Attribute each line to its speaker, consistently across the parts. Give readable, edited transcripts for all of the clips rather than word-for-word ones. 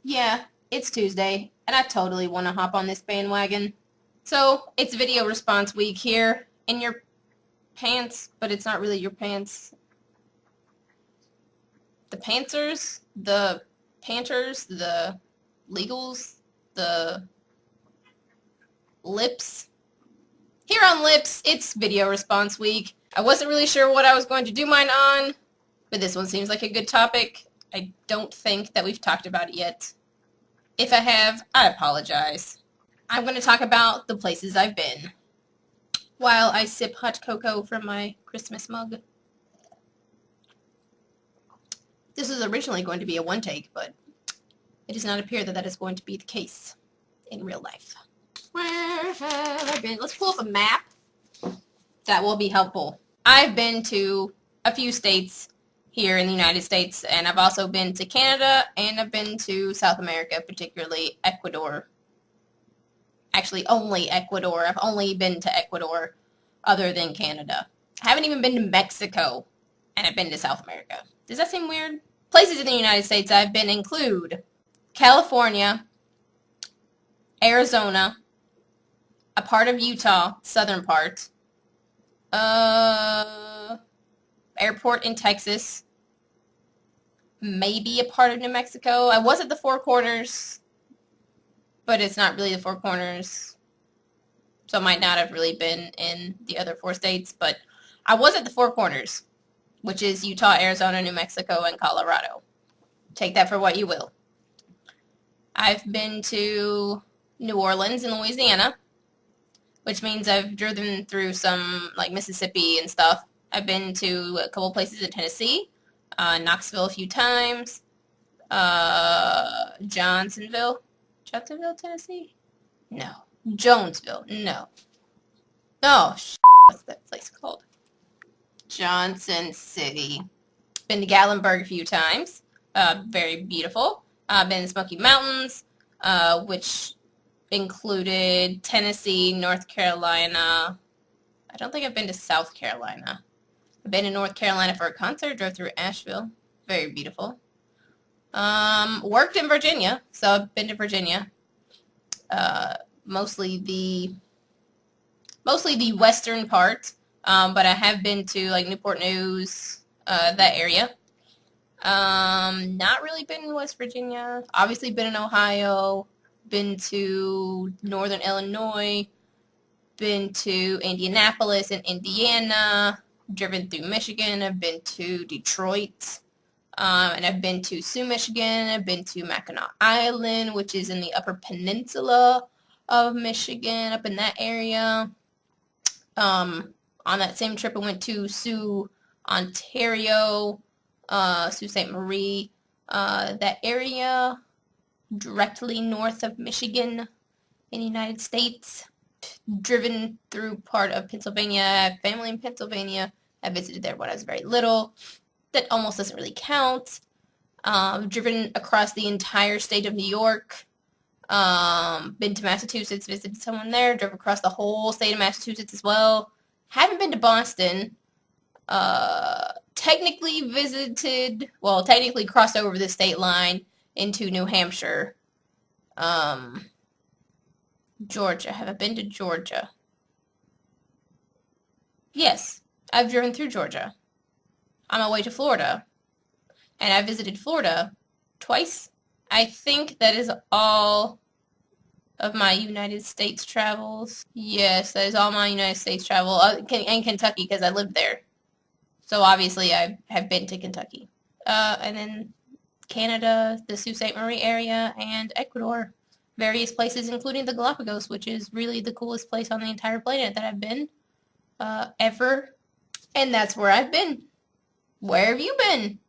Speaker 1: Yeah, it's Tuesday, and I totally want to hop on this bandwagon. So, it's video response week here in your pants, but it's not really your pants. The pantsers, the panters, the legals, the lips. Here on Lips, it's video response week. I wasn't really sure what I was going to do mine on, but this one seems like a good topic. I don't think that we've talked about it yet. If I have, I apologize. I'm going to talk about the places I've been while I sip hot cocoa from my Christmas mug. This was originally going to be a one take, but it does not appear that that is going to be the case in real life. Where have I been? Let's pull up a map. That will be helpful. I've been to a few states here in the United States, and I've also been to Canada, and I've been to South America, particularly Ecuador. Actually, only Ecuador. I've only been to Ecuador other than Canada. I haven't even been to Mexico, and I've been to South America. Does that seem weird? Places in the United States I've been include California, Arizona, a part of Utah, southern part, airport in Texas, maybe a part of New Mexico. I was at the Four Corners, but it's not really the Four Corners, so I might not have really been in the other four states, but I was at the Four Corners, which is Utah, Arizona, New Mexico, and Colorado. Take that for what you will. I've been to New Orleans in Louisiana, which means I've driven through some, like, Mississippi and stuff. I've been to a couple places in Tennessee, Knoxville a few times, Johnsonville, Tennessee? No. Jonesville? No. Oh, what's that place called? Johnson City. Been to Gatlinburg a few times. Very beautiful. Been in Smoky Mountains, which included Tennessee, North Carolina. I don't think I've been to South Carolina. I've been to North Carolina for a concert, drove through Asheville. Very beautiful. Worked in Virginia, so I've been to Virginia. Mostly the western part, but I have been to, like, Newport News, that area. Not really been in West Virginia. Obviously been in Ohio. Been to northern Illinois. Been to Indianapolis and Indiana. Driven through Michigan. I've been to Detroit. And I've been to Sioux, Michigan. I've been to Mackinac Island, which is in the Upper Peninsula of Michigan, up in that area. On that same trip, I went to Sioux, Ontario, Sault Ste. Marie, that area directly north of Michigan in the United States. Driven through part of Pennsylvania. I have family in Pennsylvania. I visited there when I was very little. That almost doesn't really count. Driven across the entire state of New York. Been to Massachusetts, visited someone there. Drove across the whole state of Massachusetts as well. Haven't been to Boston. Technically crossed over the state line into New Hampshire. Georgia. Have I been to Georgia? Yes, I've driven through Georgia on my way to Florida, and I visited Florida twice. I think that is all of my United States travels. Yes, that is all my United States travel, and Kentucky, because I lived there. So obviously I have been to Kentucky. And then Canada, the Sault Ste. Marie area, and Ecuador. Various places, including the Galapagos, which is really the coolest place on the entire planet that I've been ever. And that's where I've been. Where have you been?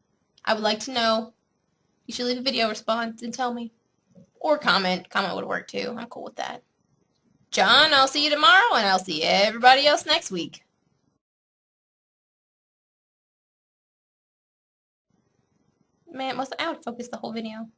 Speaker 1: I would like to know. You should leave a video response and tell me. Or comment. Comment would work too. I'm cool with that. John, I'll see you tomorrow, and I'll see everybody else next week. Man, must I out focus the whole video?